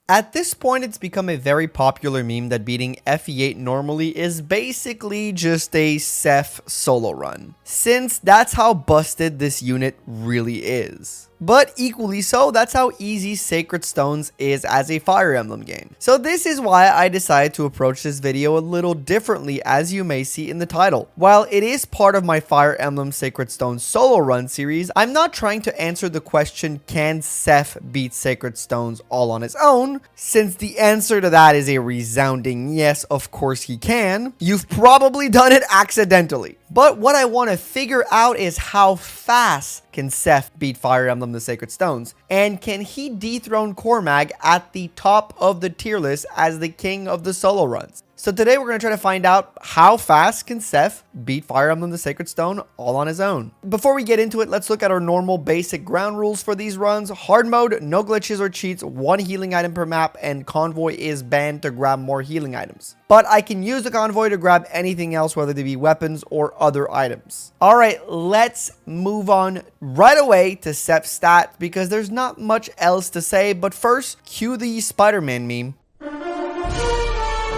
At this point, it's become a very popular meme that beating FE8 normally is basically just a Seth solo run, since that's how busted this unit really is. But equally so, that's how easy Sacred Stones is as a Fire Emblem game. So this is why I decided to approach this video a little differently, as you may see in the title. While it is part of my Fire Emblem Sacred Stones solo run series, I'm not trying to answer the question, can Seth beat Sacred Stones all on his own? Since the answer to that is a resounding yes, of course he can. You've probably done it accidentally. But what I want to figure out is how fast can Seth beat Fire Emblem the Sacred Stones? And can he dethrone Cormag at the top of the tier list as the king of the solo runs? So today we're going to try to find out how fast can Seth beat Fire Emblem the Sacred Stone all on his own. Before we get into it, let's look at our normal basic ground rules for these runs. Hard mode, no glitches or cheats, 1 healing item per map, and convoy is banned to grab more healing items. But I can use the convoy to grab anything else, whether they be weapons or other items. Alright, let's move on right away to Seth's stat because there's not much else to say, but first, cue the Spider-Man meme.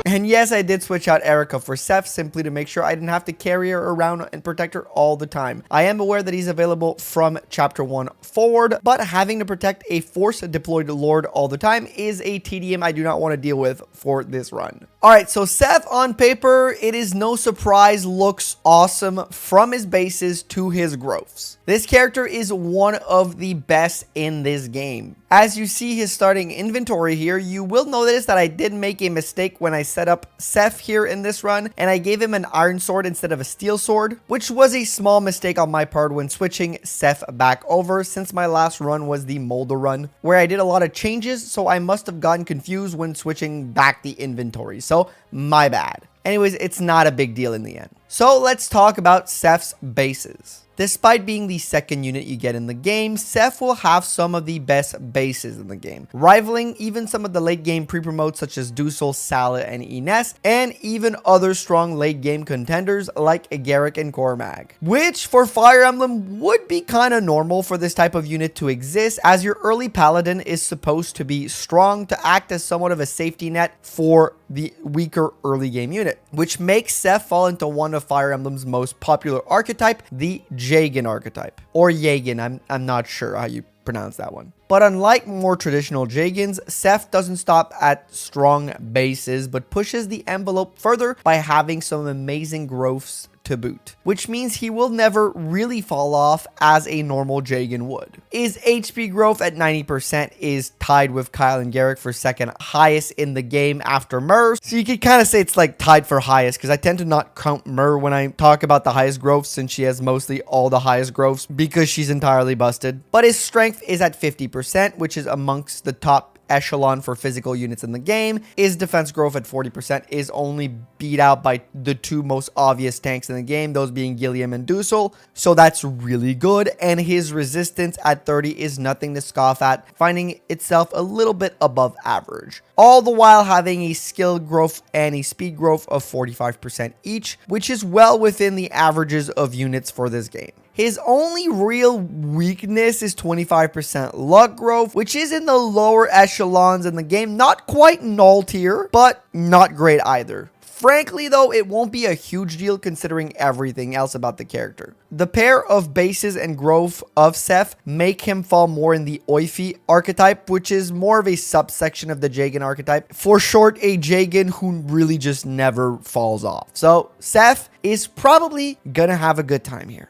And yes, I did switch out Eirika for Seth simply to make sure I didn't have to carry her around and protect her all the time. I am aware that he's available from chapter 1 forward, but having to protect a force deployed lord all the time is a tedium I do not want to deal with for this run. Alright, so Seth on paper, it is no surprise, looks awesome from his bases to his growths. This character is one of the best in this game. As you see his starting inventory here, you will notice that I did make a mistake when I set up Seth here in this run, and I gave him an iron sword instead of a steel sword, which was a small mistake on my part when switching Seth back over, since my last run was the Molder run, where I did a lot of changes, so I must have gotten confused when switching back the inventory, so my bad. Anyways, it's not a big deal in the end. So let's talk about Seth's bases. Despite being the second unit you get in the game, Seth will have some of the best bases in the game, rivaling even some of the late game pre-promotes such as Dusel, Sala, and Ines, and even other strong late game contenders like Eirika and Cormag, which for Fire Emblem would be kind of normal for this type of unit to exist, as your early paladin is supposed to be strong to act as somewhat of a safety net for the weaker early game unit, which makes Seth fall into one of Fire Emblem's most popular archetype, the Jagan archetype, or Yagan, I'm not sure how you pronounce that one. But unlike more traditional Jagans, Seth doesn't stop at strong bases, but pushes the envelope further by having some amazing growths to boot, which means he will never really fall off as a normal Jagan would. His HP growth at 90% is tied with Kyle and Garrick for second highest in the game after Myrrh, so you could kind of say it's like tied for highest, because I tend to not count Myrrh when I talk about the highest growth, since she has mostly all the highest growths because she's entirely busted. But his strength is at 50%, which is amongst the top echelon for physical units in the game. His defense growth at 40% is only beat out by the two most obvious tanks in the game, those being Gilliam and Dusel, so that's really good. And his resistance at 30 is nothing to scoff at, finding itself a little bit above average, all the while having a skill growth and a speed growth of 45% each, which is well within the averages of units for this game. His only real weakness is 25% luck growth, which is in the lower echelons in the game. Not quite null tier, but not great either. Frankly though, it won't be a huge deal considering everything else about the character. The pair of bases and growth of Seth make him fall more in the Oifi archetype, which is more of a subsection of the Jagan archetype. For short, a Jagan who really just never falls off. So Seth is probably gonna have a good time here.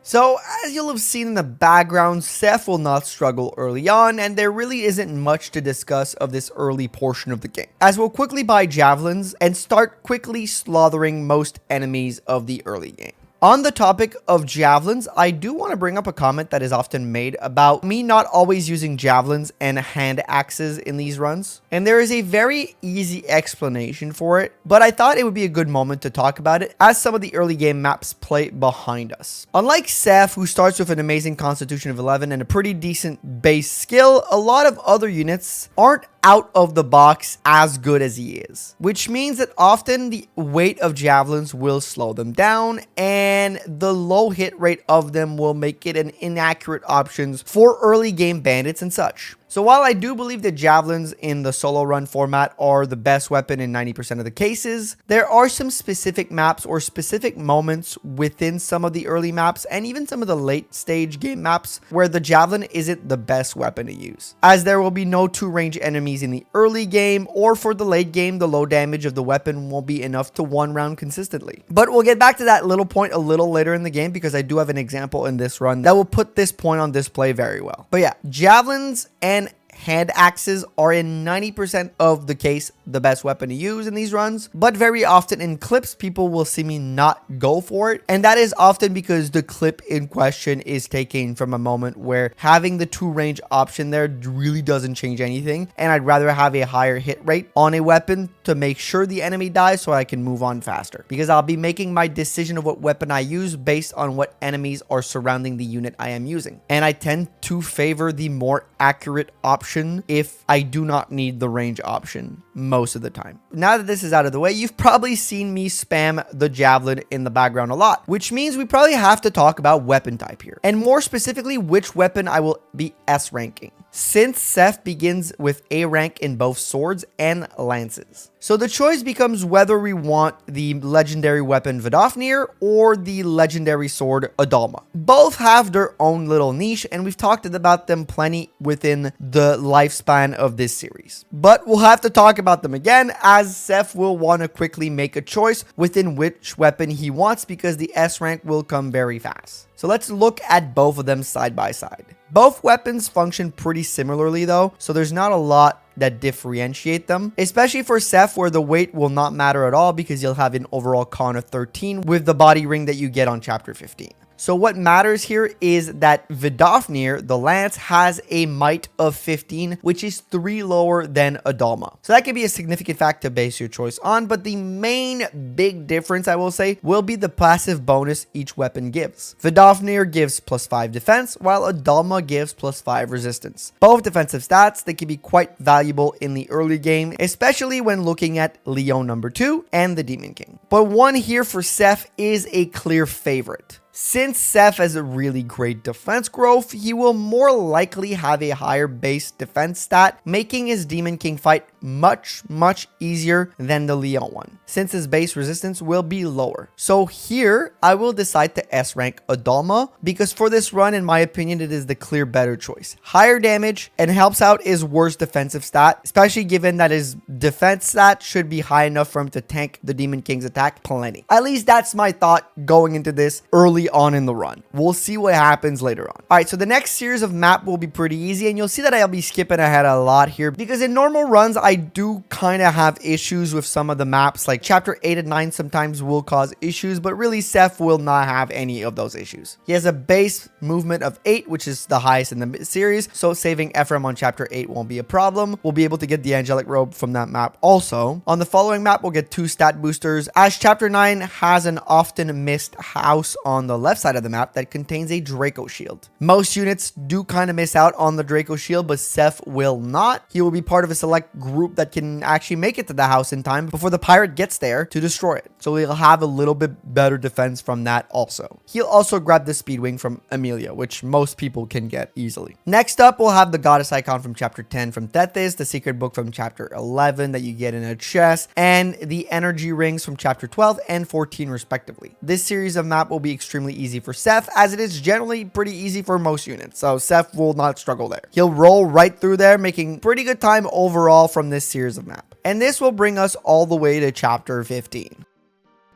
So, as you'll have seen in the background, Seth will not struggle early on, and there really isn't much to discuss of this early portion of the game, as we'll quickly buy javelins and start quickly slaughtering most enemies of the early game. On the topic of javelins, I do want to bring up a comment that is often made about me not always using javelins and hand axes in these runs. And there is a very easy explanation for it, but I thought it would be a good moment to talk about it as some of the early game maps play behind us. Unlike Seth, who starts with an amazing constitution of 11 and a pretty decent base skill, a lot of other units aren't out of the box as good as he is, which means that often the weight of javelins will slow them down, and the low hit rate of them will make it an inaccurate option for early game bandits and such. So while I do believe the javelins in the solo run format are the best weapon in 90% of the cases, there are some specific maps or specific moments within some of the early maps and even some of the late stage game maps where the javelin isn't the best weapon to use, as there will be no 2-range enemies in the early game, or for the late game the low damage of the weapon won't be enough to one round consistently. But we'll get back to that little point a little later in the game, because I do have an example in this run that will put this point on display very well. But yeah, javelins and hand axes are in 90% of the case the best weapon to use in these runs, but very often in clips people will see me not go for it, and that is often because the clip in question is taken from a moment where having the 2-range option there really doesn't change anything, and I'd rather have a higher hit rate on a weapon to make sure the enemy dies so I can move on faster, because I'll be making my decision of what weapon I use based on what enemies are surrounding the unit I am using, and I tend to favor the more accurate option if I do not need the range option most of the time. Now that this is out of the way, you've probably seen me spam the javelin in the background a lot, which means we probably have to talk about weapon type here, and more specifically which weapon I will be S ranking, since Seth begins with A rank in both swords and lances. So the choice becomes whether we want the legendary weapon Vidofnir or the legendary sword Adalma. Both have their own little niche, and we've talked about them plenty within the lifespan of this series. But we'll have to talk about them again, as Seth will want to quickly make a choice within which weapon he wants, because the S rank will come very fast. So let's look at both of them side by side. Both weapons function pretty similarly though, so there's not a lot that differentiate them, especially for Seth, where the weight will not matter at all because you'll have an overall con of 13 with the body ring that you get on chapter 15. So what matters here is that Vidofnir, the lance, has a might of 15, which is 3 lower than Adalma. So that can be a significant fact to base your choice on, but the main big difference, I will say, will be the passive bonus each weapon gives. Vidofnir gives +5 defense, while Adalma gives +5 resistance. Both defensive stats that can be quite valuable in the early game, especially when looking at Lyon number 2 and the Demon King. But one here for Seth is a clear favorite. Since Seth has a really great defense growth, he will more likely have a higher base defense stat, making his Demon King fight much easier than the Lyon one, since his base resistance will be lower. So here, I will decide to S rank Adalma, because for this run, in my opinion, it is the clear better choice. Higher damage and helps out his worst defensive stat, especially given that his defense stat should be high enough for him to tank the Demon King's attack plenty. At least that's my thought going into this early on in the run. We'll see what happens later on. All right, so the next series of map will be pretty easy, and you'll see that I'll be skipping ahead a lot here, because in normal runs, I do kind of have issues with some of the maps, like chapter 8 and 9 sometimes will cause issues, but really Seth will not have any of those issues. He has a base movement of 8, which is the highest in the series, so saving Ephraim on chapter 8 won't be a problem. We'll be able to get the angelic robe from that map also. On the following map, we'll get 2 stat boosters, as chapter 9 has an often missed house on the left side of the map that contains a Draco shield. Most units do kind of miss out on the Draco shield, but Seth will not. He will be part of a select group that can actually make it to the house in time before the pirate gets there to destroy it. So he'll have a little bit better defense from that also. He'll also grab the Speedwing from Amelia, which most people can get easily. Next up, we'll have the goddess icon from chapter 10 from Tethys, the secret book from chapter 11 that you get in a chest, and the energy rings from chapter 12 and 14 respectively. This series of map will be extremely easy for Seth, as it is generally pretty easy for most units, so Seth will not struggle there. He'll roll right through there, making pretty good time overall from this series of map. And this will bring us all the way to chapter 15.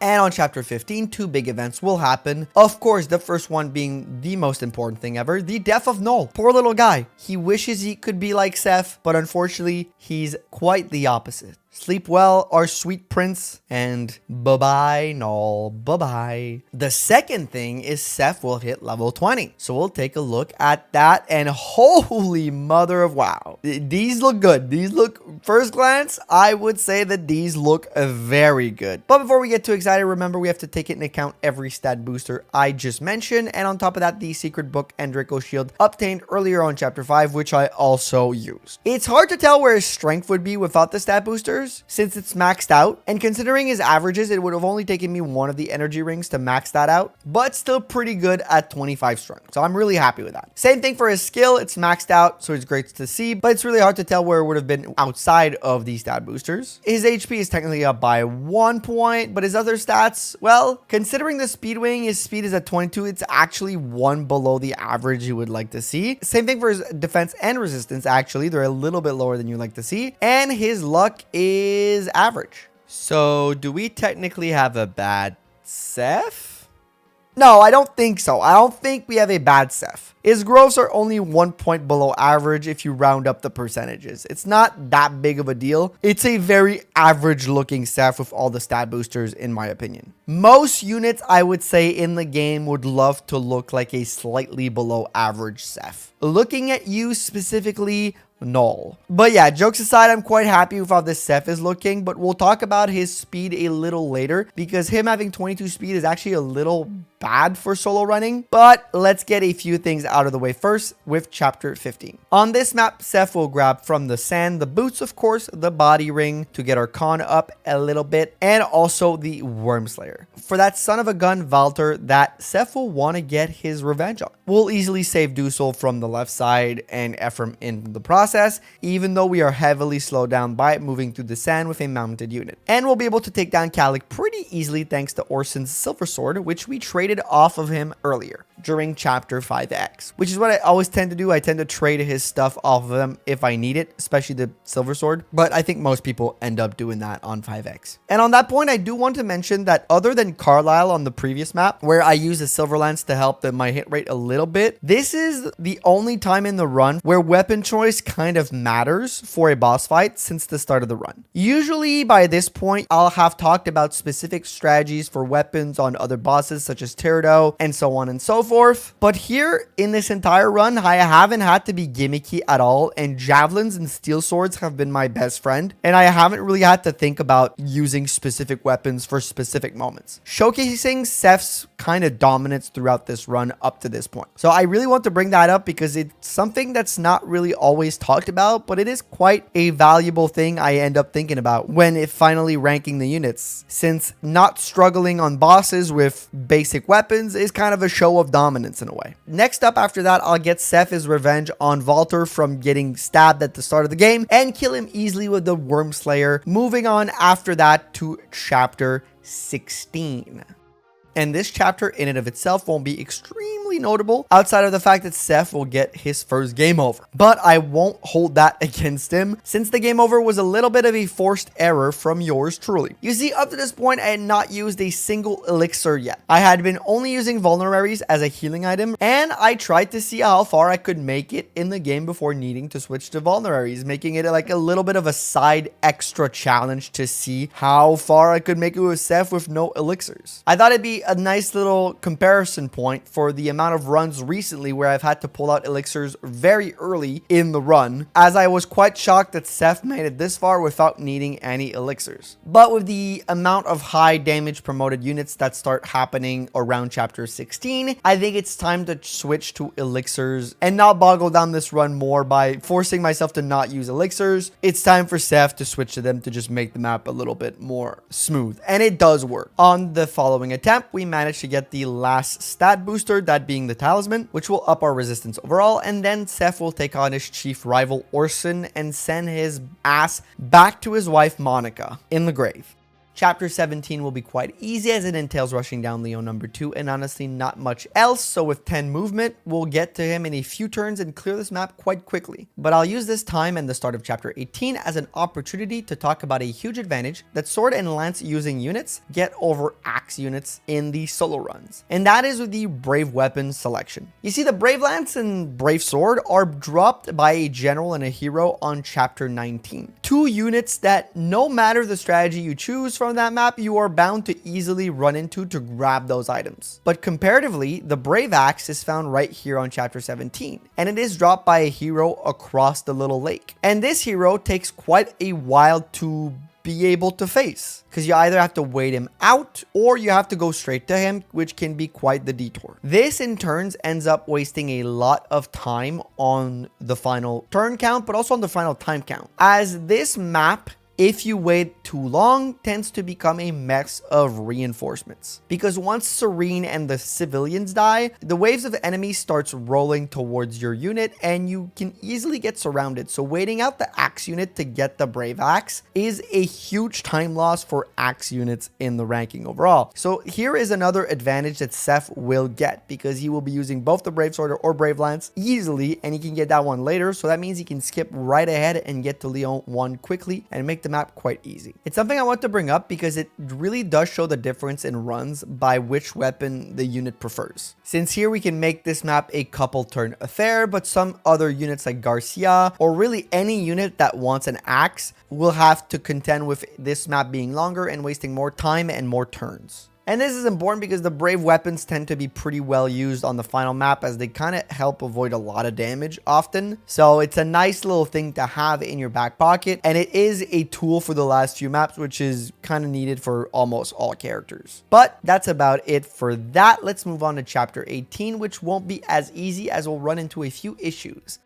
And on chapter 15, 2 big events will happen. Of course, the first one being the most important thing ever, the death of Noel. Poor little guy. He wishes he could be like Seth, but unfortunately, he's quite the opposite. Sleep well, our sweet prince, and bye-bye, Noel, bye-bye. The second thing is Seth will hit level 20. So we'll take a look at that, and holy mother of wow. These look good. These look first glance, I would say that these look very good. But before we get too excited, remember we have to take into account every stat booster I just mentioned. And on top of that, the secret book and Draco shield obtained earlier on chapter 5, which I also used. It's hard to tell where his strength would be without the stat boosters since it's maxed out. And considering his averages, it would have only taken me one of the energy rings to max that out, but still pretty good at 25 strength. So I'm really happy with that. Same thing for his skill. It's maxed out, so it's great to see, but it's really hard to tell where it would have been outside of these stat boosters. His HP is technically up by 1 point, but his other stats, well, considering the speed wing, his speed is at 22. It's actually 1 below the average you would like to see. Same thing for his defense and resistance. Actually, they're a little bit lower than you like to see, and his luck is average. So do we technically have a bad Seth? No, I don't think so. I don't think we have a bad Seth. His growths are only 1 point below average if you round up the percentages. It's not that big of a deal. It's a very average looking Seth with all the stat boosters, in my opinion. Most units, I would say, in the game would love to look like a slightly below average Seth. Looking at you specifically, null. But yeah, jokes aside, I'm quite happy with how this Seth is looking, but we'll talk about his speed a little later because him having 22 speed is actually a little bad for solo running. But let's get a few things out of the way first with chapter 15. On this map, Seth will grab from the sand the boots, of course, the body ring to get our con up a little bit, and also the worm slayer. For that son of a gun Valter that Seth will want to get his revenge on. We'll easily save Dusel from the left side and Ephraim in the process, even though we are heavily slowed down by moving through the sand with a mounted unit. And we'll be able to take down Calic pretty easily thanks to Orson's silver sword, which we traded off of him earlier during chapter 5X, which is what I always tend to do. I tend to trade his stuff off of them if I need it, especially the silver sword. But I think most people end up doing that on 5X. And on that point, I do want to mention that other than Carlisle on the previous map, where I use a silver lance to help my hit rate a little bit, this is the only time in the run where weapon choice kind of matters for a boss fight since the start of the run. Usually by this point, I'll have talked about specific strategies for weapons on other bosses such as Teardo and so on and so forth. But here in this entire run, I haven't had to be gimmicky at all, and javelins and steel swords have been my best friend, and I haven't really had to think about using specific weapons for specific moments, showcasing Seth's kind of dominance throughout this run up to this point. So I really want to bring that up because it's something that's not really always talked about, but it is quite a valuable thing I end up thinking about when it finally ranking the units, since not struggling on bosses with basic weapons is kind of a show of dominance in a way. Next up after that, I'll get Seth his revenge on Valter from getting stabbed at the start of the game and kill him easily with the Worm Slayer. Moving on after that to chapter 16. And this chapter in and of itself won't be extremely notable outside of the fact that Seth will get his first game over. But I won't hold that against him since the game over was a little bit of a forced error from yours truly. You see, up to this point, I had not used a single elixir yet. I had been only using vulneraries as a healing item, and I tried to see how far I could make it in the game before needing to switch to vulneraries, making it like a little bit of a side extra challenge to see how far I could make it with Seth with no elixirs. I thought it'd be a nice little comparison point for the amount of runs recently where I've had to pull out elixirs very early in the run, as I was quite shocked that Seth made it this far without needing any elixirs. But with the amount of high damage promoted units that start happening around chapter 16, I think it's time to switch to elixirs and not boggle down this run more by forcing myself to not use elixirs. It's time for Seth to switch to them to just make the map a little bit more smooth, and it does work. On the following attempt, we managed to get the last stat booster, that being the talisman, which will up our resistance overall, and then Seth will take on his chief rival Orson and send his ass back to his wife Monica in the grave. Chapter 17 will be quite easy as it entails rushing down Lyon number 2 and honestly not much else, so with 10 movement, we'll get to him in a few turns and clear this map quite quickly. But I'll use this time and the start of chapter 18 as an opportunity to talk about a huge advantage that sword and lance using units get over axe units in the solo runs, and that is with the brave weapon selection. You see, the brave lance and brave sword are dropped by a general and a hero on chapter 19. Two units that no matter the strategy you choose from on that map, you are bound to easily run into to grab those items. But comparatively, the Brave Axe is found right here on chapter 17, and it is dropped by a hero across the little lake. And this hero takes quite a while to be able to face, because you either have to wait him out or you have to go straight to him, which can be quite the detour. This in turns ends up wasting a lot of time on the final turn count, but also on the final time count, as this map, if you wait too long, tends to become a mess of reinforcements. Because once Serene and the civilians die, the waves of enemies starts rolling towards your unit and you can easily get surrounded. So waiting out the axe unit to get the Brave Axe is a huge time loss for axe units in the ranking overall. So here is another advantage that Seth will get, because he will be using both the Brave Sword or Brave Lance easily, and he can get that one later. So that means he can skip right ahead and get to Lyon 1 quickly and make the map quite easy. It's something I want to bring up because it really does show the difference in runs by which weapon the unit prefers. Since here we can make this map a couple turn affair, but some other units like Garcia or really any unit that wants an axe will have to contend with this map being longer and wasting more time and more turns. And this is important because the brave weapons tend to be pretty well used on the final map, as they kind of help avoid a lot of damage often. So it's a nice little thing to have in your back pocket, and it is a tool for the last few maps, which is kind of needed for almost all characters. But that's about it for that. Let's move on to chapter 18, which won't be as easy, as we'll run into a few issues.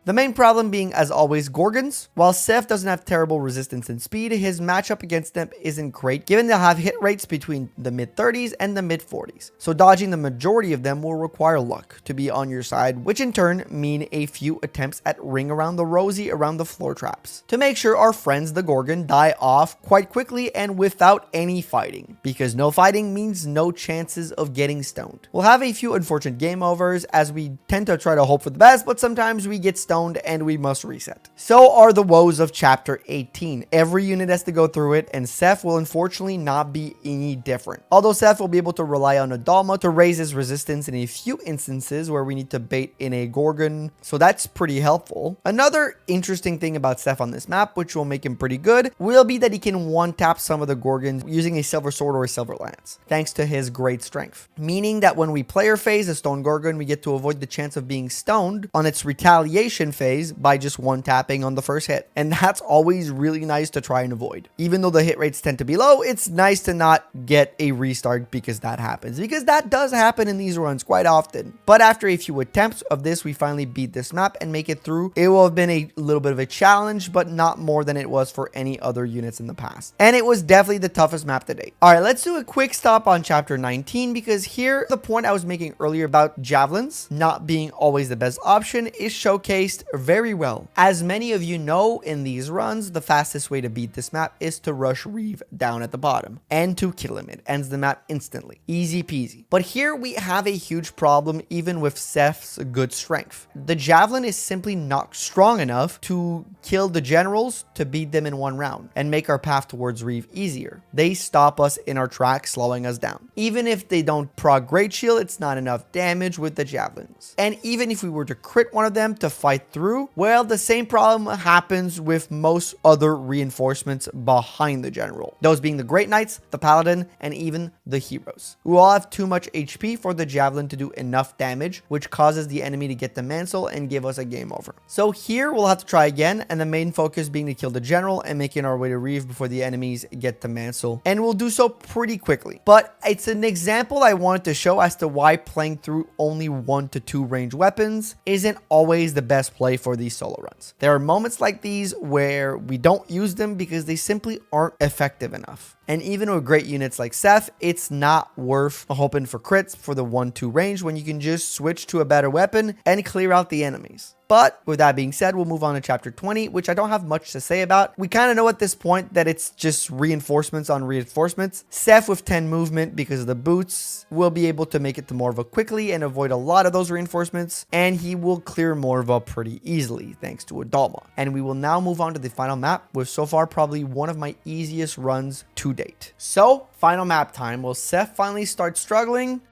The main problem being, as always, Gorgons. While Seth doesn't have terrible resistance and speed, his matchup against them isn't great, given they'll have hit rates between the mid-30s and the mid-40s. So dodging the majority of them will require luck to be on your side, which in turn mean a few attempts at ring around the rosy around the floor traps, to make sure our friends the Gorgon die off quite quickly and without any fighting, because no fighting means no chances of getting stoned. We'll have a few unfortunate game overs, as we tend to try to hope for the best, but sometimes we get stoned and we must reset. So are the woes of chapter 18. Every unit has to go through it, and Seth will unfortunately not be any different. Although Seth will be able to rely on a Dalma to raise his resistance in a few instances where we need to bait in a Gorgon, so that's pretty helpful. Another interesting thing about Seth on this map, which will make him pretty good, will be that he can one-tap some of the Gorgons using a Silver Sword or a Silver Lance, thanks to his great strength. Meaning that when we player phase a Stone Gorgon, we get to avoid the chance of being stoned on its retaliation phase by just one tapping on the first hit. And that's always really nice to try and avoid. Even though the hit rates tend to be low, it's nice to not get a restart because that happens. Because that does happen in these runs quite often. But after a few attempts of this, we finally beat this map and make it through. It will have been a little bit of a challenge, but not more than it was for any other units in the past. And it was definitely the toughest map to date. Alright, let's do a quick stop on chapter 19, because here the point I was making earlier about javelins not being always the best option is showcased very well. As many of you know, in these runs, the fastest way to beat this map is to rush Reeve down at the bottom and to kill him. It ends the map instantly. Easy peasy. But here we have a huge problem even with Seth's good strength. The javelin is simply not strong enough to kill the generals to beat them in one round and make our path towards Reeve easier. They stop us in our tracks, slowing us down. Even if they don't proc Great Shield, it's not enough damage with the javelins. And even if we were to crit one of them to fight through, well, the same problem happens with most other reinforcements behind the general. Those being the Great Knights, the Paladin, and even the heroes, who all have too much HP for the javelin to do enough damage, which causes the enemy to get the mantle and give us a game over. So here we'll have to try again, and the main focus being to kill the general and making our way to Reeve before the enemies get the mantle. And we'll do so pretty quickly. But it's an example I wanted to show as to why playing through only 1 to 2 ranged weapons isn't always the best play for these solo runs. There are moments like these where we don't use them because they simply aren't effective enough. And even with great units like Seth, it's not worth hoping for crits for the 1-2 range when you can just switch to a better weapon and clear out the enemies. But with that being said, we'll move on to chapter 20, which I don't have much to say about. We kind of know at this point that it's just reinforcements on reinforcements. Seth with 10 movement because of the boots will be able to make it to Morva quickly and avoid a lot of those reinforcements, and he will clear Morva pretty easily thanks to a Dalma. And we will now move on to the final map with so far probably one of my easiest runs to date. So, final map time. Will Seth finally start struggling?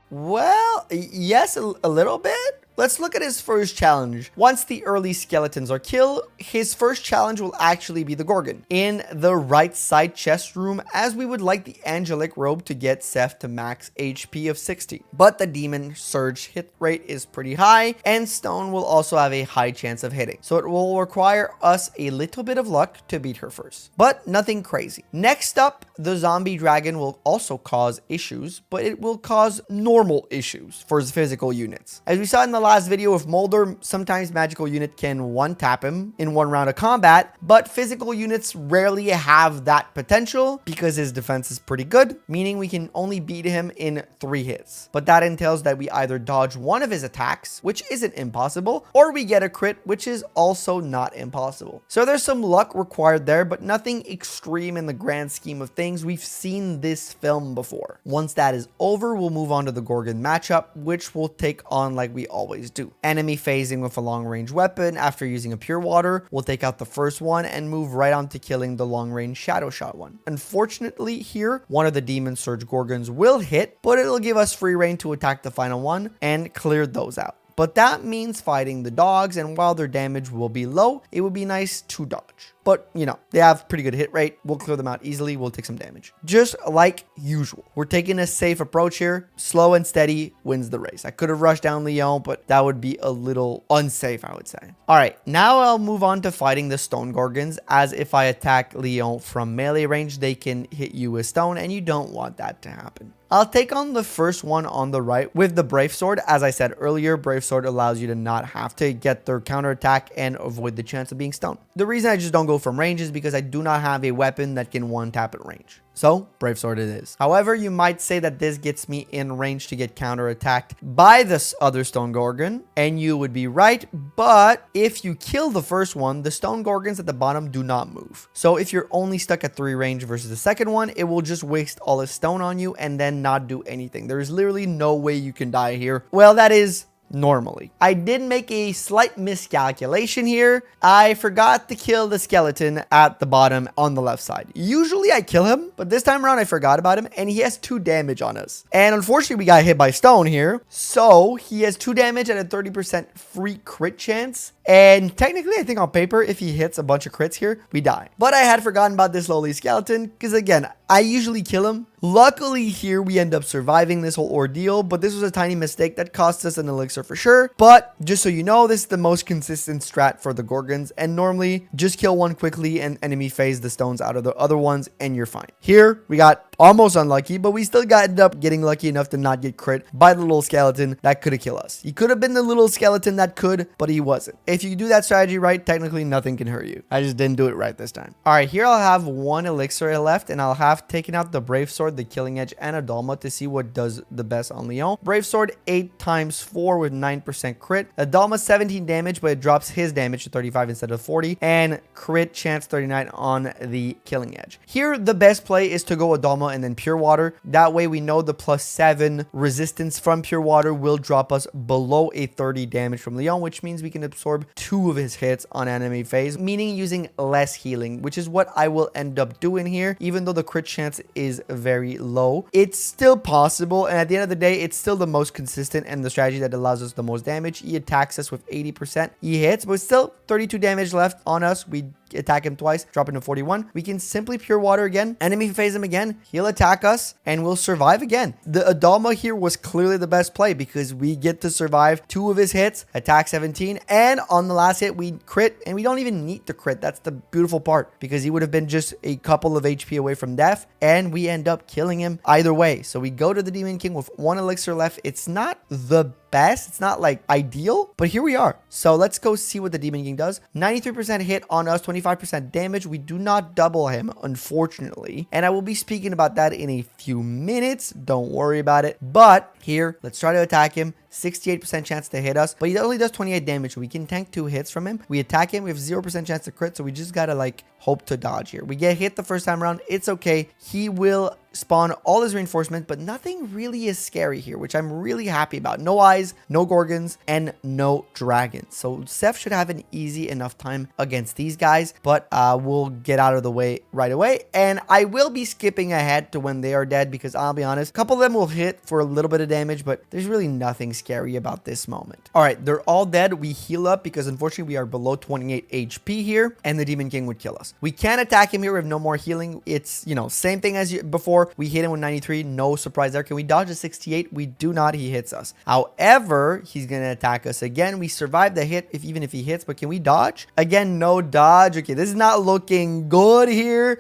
Well, yes, a little bit. Let's look at his first challenge. Once the early skeletons are killed, his first challenge will actually be the Gorgon in the right side chest room, as we would like the angelic robe to get Seth to max HP of 60. But the demon surge hit rate is pretty high, and stone will also have a high chance of hitting. So it will require us a little bit of luck to beat her first, but nothing crazy. Next up, the zombie dragon will also cause issues, but it will cause normal issues for his physical units. As we saw in the last video with Molder, sometimes magical unit can one-tap him in one round of combat, but physical units rarely have that potential because his defense is pretty good, meaning we can only beat him in 3 hits. But that entails that we either dodge one of his attacks, which isn't impossible, or we get a crit, which is also not impossible. So there's some luck required there, but nothing extreme in the grand scheme of things. We've seen this film before. Once that is over, we'll move on to the Gorgon matchup, which we'll take on like we always do. Enemy phasing with a long range weapon. After using a pure water, we'll take out the first one and move right on to killing the long range shadow shot one. Unfortunately here, one of the demon surge Gorgons will hit, but it'll give us free reign to attack the final one and clear those out. But that means fighting the dogs, and while their damage will be low, it would be nice to dodge. But, you know, they have pretty good hit rate. We'll clear them out easily. We'll take some damage. Just like usual. We're taking a safe approach here. Slow and steady wins the race. I could have rushed down Lyon, but that would be a little unsafe, I would say. All right, now I'll move on to fighting the stone Gorgons, as if I attack Lyon from melee range, they can hit you with stone, and you don't want that to happen. I'll take on the first one on the right with the Brave Sword. As I said earlier, Brave Sword allows you to not have to get their counterattack and avoid the chance of being stoned. The reason I just don't go from range is because I do not have a weapon that can one-tap at range. So, Brave Sword it is. However, you might say that this gets me in range to get counterattacked by this other Stone Gorgon, and you would be right, but if you kill the first one, the Stone Gorgons at the bottom do not move. So if you're only stuck at 3 range versus the second one, it will just waste all its stone on you and then not do anything. There is literally no way you can die here. Well, that is normally. I did make a slight miscalculation here. I forgot to kill the skeleton at the bottom on the left side. Usually I kill him, but this time around I forgot about him, and he has 2 damage on us. And unfortunately we got hit by stone here. So he has 2 damage at a 30% free crit chance. And technically, I think on paper, if he hits a bunch of crits here, we die. But I had forgotten about this lowly skeleton because, again, I usually kill him. Luckily, here we end up surviving this whole ordeal, but this was a tiny mistake that cost us an elixir for sure. But just so you know, this is the most consistent strat for the Gorgons, and normally just kill one quickly and enemy phase the stones out of the other ones, and you're fine. Here, we got almost unlucky, but we still ended up getting lucky enough to not get crit by the little skeleton that could have killed us. He could have been the little skeleton that could, but he wasn't. If you do that strategy right, technically nothing can hurt you. I just didn't do it right this time. All right, here I'll have 1 elixir left, and I'll have taken out the Brave Sword, the Killing Edge, and a Dalma to see what does the best on Lyon. Brave Sword 8 times 4 with 9% crit. A Dalma 17 damage, but it drops his damage to 35 instead of 40, and crit chance 39 on the Killing Edge. Here, the best play is to go a Dalma and then Pure Water. That way we know the +7 resistance from Pure Water will drop us below a 30 damage from Lyon, which means we can absorb 2 of his hits on enemy phase, meaning using less healing, which is what I will end up doing here. Even though the crit chance is very low, it's still possible, and at the end of the day, it's still the most consistent and the strategy that allows us the most damage. He attacks us with 80%. He hits, but still 32 damage left on us. We attack him twice, drop into 41. We can simply Pure Water again, enemy phase him again, he'll attack us, and we'll survive again. The Adalma here was clearly the best play because we get to survive 2 of his hits, attack 17, and on the last hit we crit, and we don't even need to crit. That's the beautiful part, because he would have been just a couple of HP away from death, and we end up killing him either way. So we go to the Demon King with 1 elixir left. It's not the best, it's not like ideal, but here we are. So let's go see what the Demon King does. 93% hit on us, 25% damage. We do not double him, unfortunately, and I will be speaking about that in a few minutes. Don't worry about it. But here, let's try to attack him. 68% chance to hit us, but he only does 28 damage, so we can tank 2 hits from him. We attack him, we have 0% chance to crit, so we just gotta like hope to dodge here. We get hit the first time around. It's okay. He will spawn all his reinforcements, but nothing really is scary here, which I'm really happy about. No eyes, no Gorgons, and no dragons. So Seth should have an easy enough time against these guys, but we'll get out of the way right away. And I will be skipping ahead to when they are dead, because I'll be honest, a couple of them will hit for a little bit of damage, but there's really nothing scary about this moment. All right, they're all dead. We heal up because unfortunately we are below 28 HP here, and the Demon King would kill us. We can't attack him here with no more healing. It's, you know, same thing as before. We hit him with 93, no surprise there. Can we dodge a 68? We do not. He hits us. However, he's going to attack us again. We survive the hit even if he hits, but can we dodge? Again, no dodge. Okay, this is not looking good here,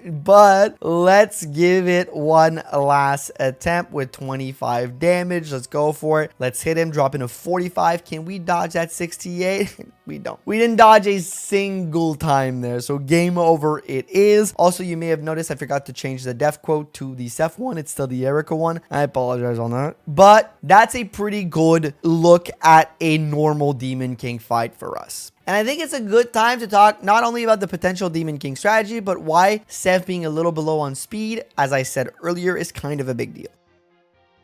but let's give it one last attempt with 25 damage. Let's go for it. Let's hit him, drop in a 45. Can we dodge that 68? We don't. We didn't dodge a single time there, so game over it is. Also, you may have noticed I forgot to change the death quote to the Seth one. It's still the Eirika one. I apologize on that. But that's a pretty good look at a normal Demon King fight for us. And I think it's a good time to talk not only about the potential Demon King strategy, but why Seth being a little below on speed, as I said earlier, is kind of a big deal.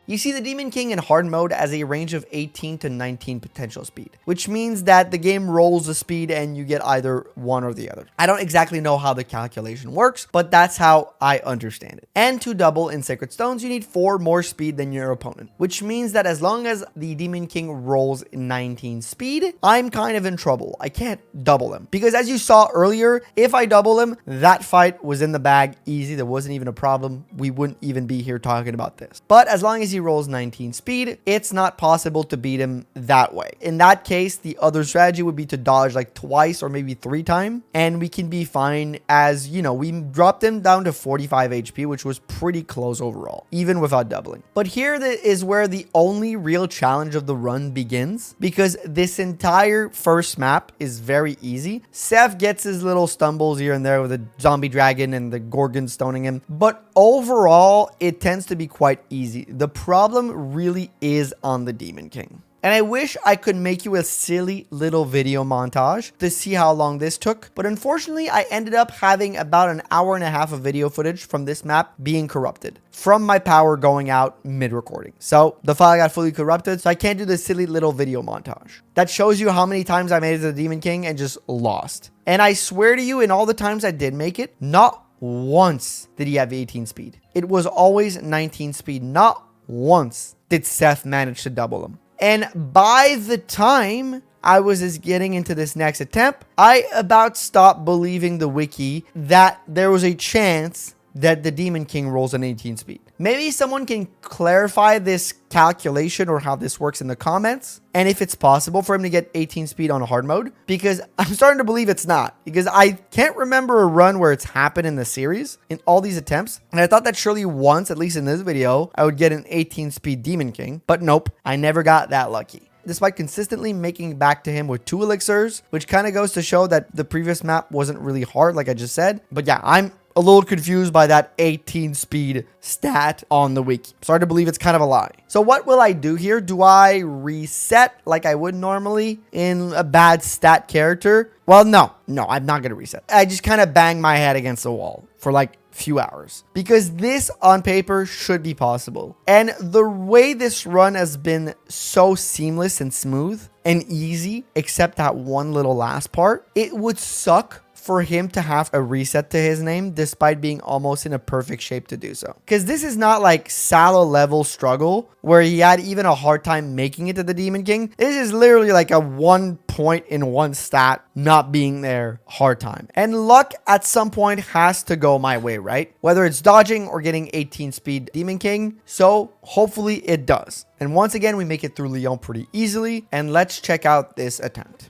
You see the Demon King in hard mode as a range of 18 to 19 potential speed, which means that the game rolls the speed and you get either one or the other. I don't exactly know how the calculation works, but that's how I understand it. And to double in Sacred Stones, you need 4 more speed than your opponent, which means that as long as the Demon King rolls 19 speed, I'm kind of in trouble. I can't double him because as you saw earlier, if I double him, that fight was in the bag easy. There wasn't even a problem. We wouldn't even be here talking about this. But as long as he rolls 19 speed, it's not possible to beat him that way. In that case, the other strategy would be to dodge like twice or maybe 3 times, and we can be fine. As you know, we dropped him down to 45 HP, which was pretty close overall, even without doubling. But here is where the only real challenge of the run begins, because this entire first map is very easy. Seth gets his little stumbles here and there with a zombie dragon and the Gorgon stoning him, but overall, it tends to be quite easy. The problem really is on the Demon King. And I wish I could make you a silly little video montage to see how long this took. But unfortunately, I ended up having about an hour and a half of video footage from this map being corrupted from my power going out mid-recording. So the file got fully corrupted, so I can't do this silly little video montage. That shows you how many times I made it to the Demon King and just lost. And I swear to you, in all the times I did make it, not once did he have 18 speed. It was always 19 speed. Not once did Seth manage to double him. And by the time I was just getting into this next attempt, I about stopped believing the wiki that there was a chance that the Demon King rolls an 18 speed. Maybe someone can clarify this calculation or how this works in the comments, and if it's possible for him to get 18 speed on hard mode, because I'm starting to believe it's not, because I can't remember a run where it's happened in the series in all these attempts, and I thought that surely once, at least in this video, I would get an 18 speed Demon King, but nope, I never got that lucky. Despite consistently making back to him with 2 elixirs, which kind of goes to show that the previous map wasn't really hard, like I just said. But yeah, I'm a little confused by that 18 speed stat on the wiki. Sorry to believe it's kind of a lie. So what will I do here? Do I reset like I would normally in a bad stat character? Well, no, I'm not going to reset. I just kind of bang my head against the wall for like few hours, because this on paper should be possible. And the way this run has been so seamless and smooth and easy, except that one little last part, it would suck for him to have a reset to his name despite being almost in a perfect shape to do so. Because this is not like Salo level struggle where he had even a hard time making it to the Demon King. This is literally like a 1 point in 1 stat not being there hard time. And luck at some point has to go my way, right? Whether it's dodging or getting 18 speed Demon King. So hopefully it does. And once again, we make it through Lyon pretty easily. And let's check out this attempt.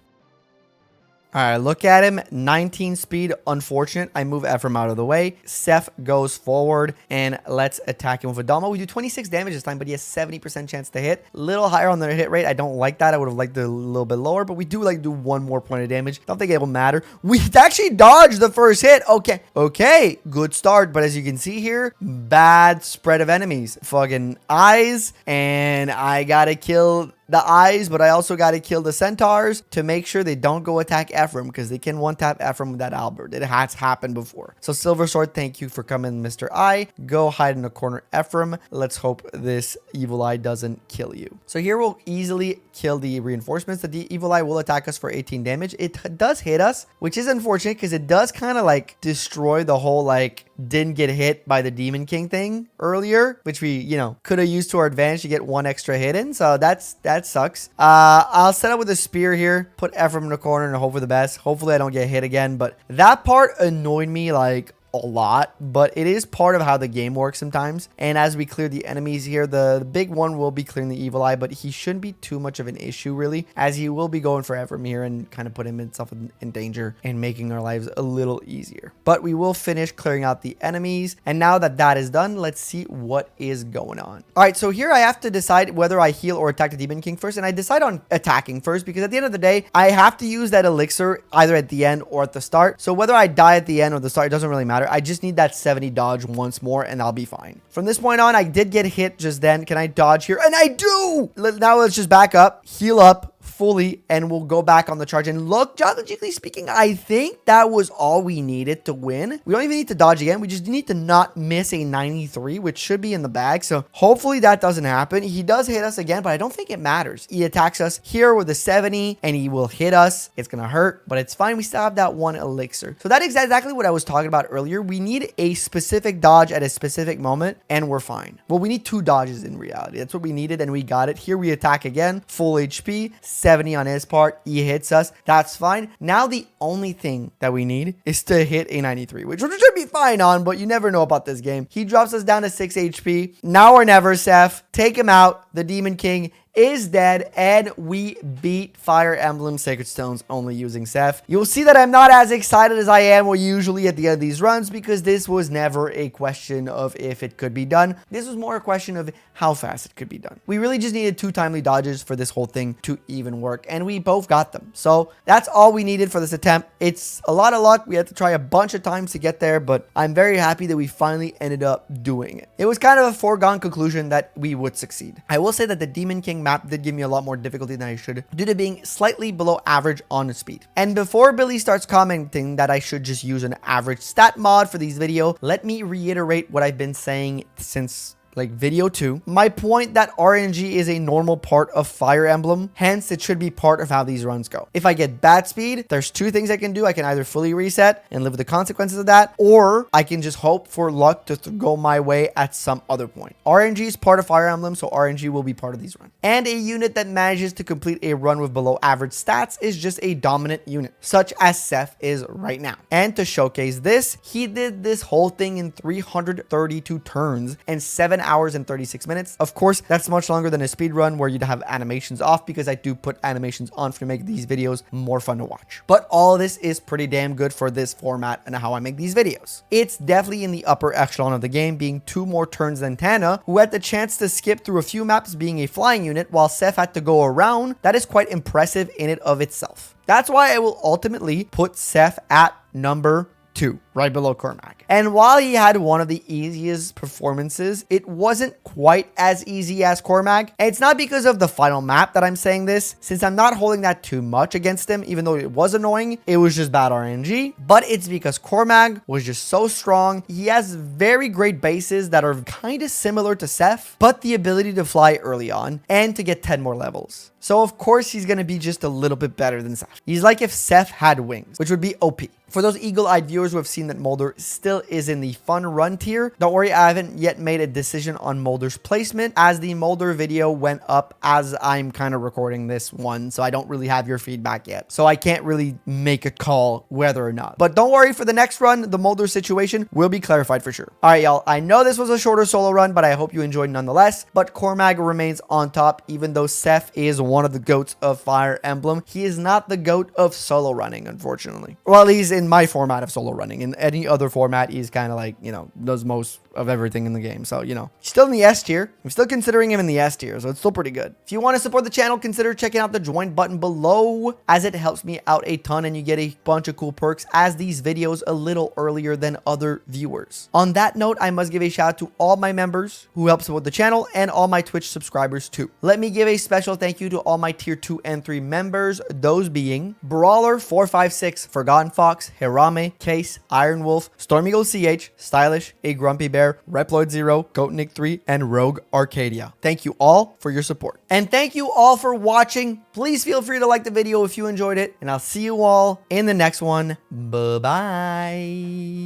All right, look at him. 19 speed. Unfortunate. I move Ephraim out of the way. Seth goes forward, and let's attack him with a Dama. We do 26 damage this time, but he has 70% chance to hit. Little higher on the hit rate. I don't like that. I would have liked it a little bit lower, but we do like do 1 more point of damage. Don't think it will matter. We actually dodged the first hit. Okay. Good start, but as you can see here, bad spread of enemies. Fucking eyes, and I gotta kill the eyes, but I also got to kill the centaurs to make sure they don't go attack Ephraim, because they can one-tap Ephraim with that Albert. It has happened before. So Silver Sword, thank you for coming, Mr. Eye. Go hide in the corner, Ephraim. Let's hope this evil eye doesn't kill you. So here we'll easily kill the reinforcements. The evil eye will attack us for 18 damage. It does hit us, which is unfortunate because it does kind of like destroy the whole like didn't get hit by the Demon King thing earlier, which we, you know, could have used to our advantage to get one extra hit in. So that sucks. I'll set up with a spear here, put Ephraim in the corner and hope for the best. Hopefully I don't get hit again, but that part annoyed me like a lot, but it is part of how the game works sometimes. And as we clear the enemies here, the big one will be clearing the evil eye, but he shouldn't be too much of an issue really, as he will be going for Ephraim here and kind of put himself in danger and making our lives a little easier. But we will finish clearing out the enemies, and now that that is done, let's see what is going on. All right, so here I have to decide whether I heal or attack the Demon King first, and I decide on attacking first because at the end of the day, I have to use that elixir either at the end or at the start. So whether I die at the end or the start, it doesn't really matter. I just need that 70 dodge once more and I'll be fine. From this point on, I did get hit just then. Can I dodge here? And I do! Now let's just back up, heal up fully, and we'll go back on the charge. And look, strategically speaking, I think that was all we needed to win. We don't even need to dodge again. We just need to not miss a 93, which should be in the bag. So hopefully that doesn't happen. He does hit us again, but I don't think it matters. He attacks us here with a 70 and he will hit us. It's gonna hurt, but it's fine. We still have that one elixir. So that is exactly what I was talking about earlier. We need a specific dodge at a specific moment and we're fine. Well, we need 2 dodges in reality. That's what we needed and we got it. Here we attack again, full HP, 70 on his part. He hits us. That's fine. Now the only thing that we need is to hit a 93, which should be fine on, but you never know about this game. He drops us down to 6 HP. Now or never, Seth. Take him out. The Demon King is dead, and we beat Fire Emblem Sacred Stones only using Seth. You'll see that I'm not as excited as I am usually at the end of these runs, because this was never a question of if it could be done. This was more a question of how fast it could be done. We really just needed 2 timely dodges for this whole thing to even work, and we both got them. So that's all we needed for this attempt. It's a lot of luck. We had to try a bunch of times to get there, but I'm very happy that we finally ended up doing it. It was kind of a foregone conclusion that we would succeed. I will say that the Demon King map did give me a lot more difficulty than I should, due to being slightly below average on speed. And before Billy starts commenting that I should just use an average stat mod for these videos, let me reiterate what I've been saying since like video 2. My point that RNG is a normal part of Fire Emblem, hence it should be part of how these runs go. If I get bad speed, there's 2 things I can do. I can either fully reset and live with the consequences of that, or I can just hope for luck to go my way at some other point. RNG is part of Fire Emblem, so RNG will be part of these runs. And a unit that manages to complete a run with below average stats is just a dominant unit, such as Seth is right now. And to showcase this, he did this whole thing in 332 turns and 7 hours and 36 minutes. Of course, that's much longer than a speed run where you'd have animations off, because I do put animations on to make these videos more fun to watch. But all of this is pretty damn good for this format and how I make these videos. It's definitely in the upper echelon of the game, being 2 more turns than Tana, who had the chance to skip through a few maps being a flying unit while Seth had to go around. That is quite impressive in and of itself. That's why I will ultimately put Seth at number 2, right below Cormac. And while he had one of the easiest performances, it wasn't quite as easy as Cormac. And it's not because of the final map that I'm saying this, since I'm not holding that too much against him, even though it was annoying. It was just bad RNG, but it's because Cormac was just so strong. He has very great bases that are kind of similar to Seth, but the ability to fly early on and to get 10 more levels. So of course he's going to be just a little bit better than Seth. He's like if Seth had wings, which would be OP. For those eagle-eyed viewers who have seen that Mulder still is in the fun run tier, don't worry, I haven't yet made a decision on Mulder's placement, as the Mulder video went up as I'm kind of recording this one, so I don't really have your feedback yet. So I can't really make a call whether or not. But don't worry, for the next run, the Mulder situation will be clarified for sure. All right, y'all, I know this was a shorter solo run, but I hope you enjoyed nonetheless. But Cormac remains on top, even though Seth is one of the goats of Fire Emblem. He is not the goat of solo running, unfortunately. Well, he's in my format of solo running. In any other format, he's kind of like, you know, does most of everything in the game. So, you know, still in the S tier. I'm still considering him in the S tier, so it's still pretty good. If you want to support the channel, consider checking out the join button below, as it helps me out a ton and you get a bunch of cool perks as these videos a little earlier than other viewers. On that note, I must give a shout out to all my members who help support the channel and all my Twitch subscribers too. Let me give a special thank you to all my tier 2 and 3 members, those being Brawler 456, Forgotten Fox, Hirame, Case, Iron Wolf, Stormy Eagle CH, Stylish, A Grumpy Bear, Reploid 0, Goatnik 3, and Rogue Arcadia. Thank you all for your support. And thank you all for watching. Please feel free to like the video if you enjoyed it, and I'll see you all in the next one. Bye-bye.